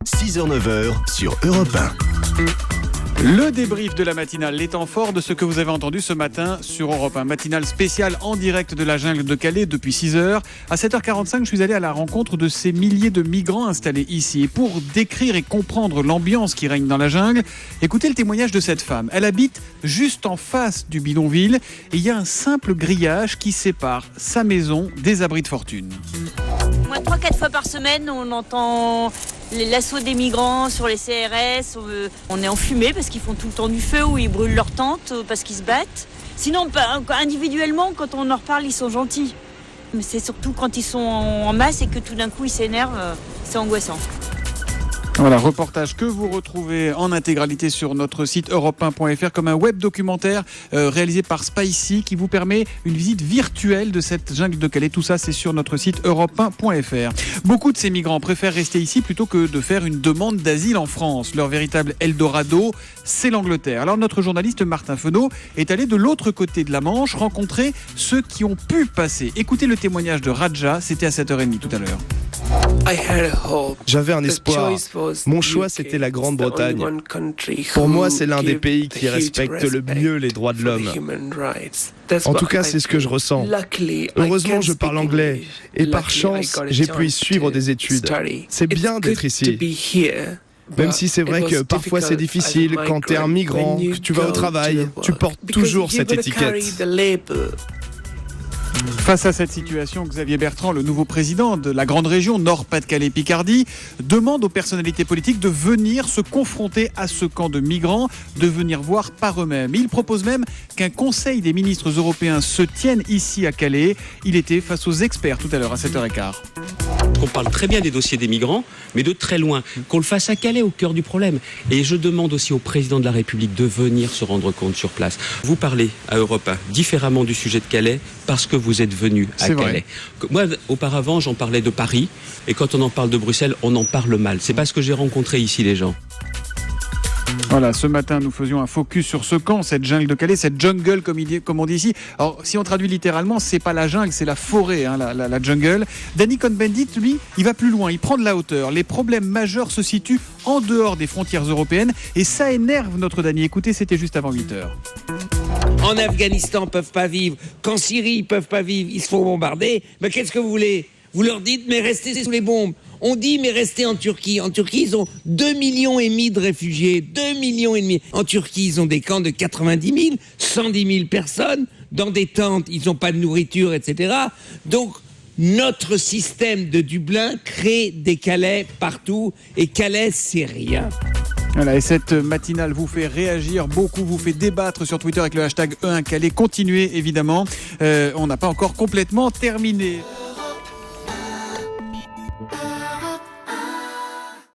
6h-9h sur Europe 1. Le débrief de la matinale, les temps forts de ce que vous avez entendu ce matin sur Europe 1. Matinale spéciale en direct de la jungle de Calais depuis 6h. À 7h45, je suis allé à la rencontre de ces milliers de migrants installés ici. Et pour décrire et comprendre l'ambiance qui règne dans la jungle, écoutez le témoignage de cette femme. Elle habite juste en face du bidonville et il y a un simple grillage qui sépare sa maison des abris de fortune. Moi, 3-4 fois par semaine, on entend l'assaut des migrants sur les CRS. On est enfumé parce qu'ils font tout le temps du feu ou ils brûlent leurs tentes parce qu'ils se battent. Sinon, individuellement, quand on en reparle, ils sont gentils. Mais c'est surtout quand ils sont en masse et que tout d'un coup ils s'énervent, c'est angoissant. Voilà, reportage que vous retrouvez en intégralité sur notre site europe1.fr comme un web documentaire réalisé par Spicy qui vous permet une visite virtuelle de cette jungle de Calais. Tout ça, c'est sur notre site europe1.fr. Beaucoup de ces migrants préfèrent rester ici plutôt que de faire une demande d'asile en France. Leur véritable Eldorado, c'est l'Angleterre. Alors notre journaliste Martin Fenot est allé de l'autre côté de la Manche rencontrer ceux qui ont pu passer. Écoutez le témoignage de Raja, c'était à 7h30 tout à l'heure. J'avais un espoir. Mon choix, c'était la Grande-Bretagne. Pour moi, c'est l'un des pays qui respecte le mieux les droits de l'homme. En tout cas, c'est ce que je ressens. Heureusement, je parle anglais. Et par chance, j'ai pu y suivre des études. C'est bien d'être ici. Même si c'est vrai que parfois c'est difficile, quand tu es un migrant, que tu vas au travail, tu portes toujours cette étiquette. Face à cette situation, Xavier Bertrand, le nouveau président de la grande région Nord-Pas-de-Calais-Picardie, demande aux personnalités politiques de venir se confronter à ce camp de migrants, de venir voir par eux-mêmes. Il propose même qu'un conseil des ministres européens se tienne ici à Calais. Il était face aux experts tout à l'heure à 7h15. On parle très bien des dossiers des migrants, mais de très loin. Qu'on le fasse à Calais, au cœur du problème. Et je demande aussi au président de la République de venir se rendre compte sur place. Vous parlez à Europe 1 différemment du sujet de Calais parce que vous êtes venu à Calais. Moi, auparavant, j'en parlais de Paris. Et quand on en parle de Bruxelles, on en parle mal. C'est parce que j'ai rencontré ici les gens. Voilà, ce matin, nous faisions un focus sur ce camp, cette jungle de Calais, cette jungle comme on dit ici. Alors, si on traduit littéralement, c'est pas la jungle, c'est la forêt, hein, la jungle. Danny Cohn-Bendit, lui, il va plus loin, il prend de la hauteur. Les problèmes majeurs se situent en dehors des frontières européennes et ça énerve notre Danny. Écoutez, c'était juste avant 8h. En Afghanistan, ils ne peuvent pas vivre. Qu'en Syrie, ils ne peuvent pas vivre. Ils se font bombarder. Mais qu'est-ce que vous voulez ? Vous leur dites, mais restez sous les bombes. On dit, mais restez en Turquie. En Turquie, ils ont 2,5 millions de réfugiés. 2,5 millions. En Turquie, ils ont des camps de 90 000, 110 000 personnes. Dans des tentes, ils n'ont pas de nourriture, etc. Donc, notre système de Dublin crée des Calais partout. Et Calais, c'est rien. Voilà, et cette matinale vous fait réagir beaucoup, vous fait débattre sur Twitter avec le hashtag E1Calais. Continuez évidemment, on n'a pas encore complètement terminé.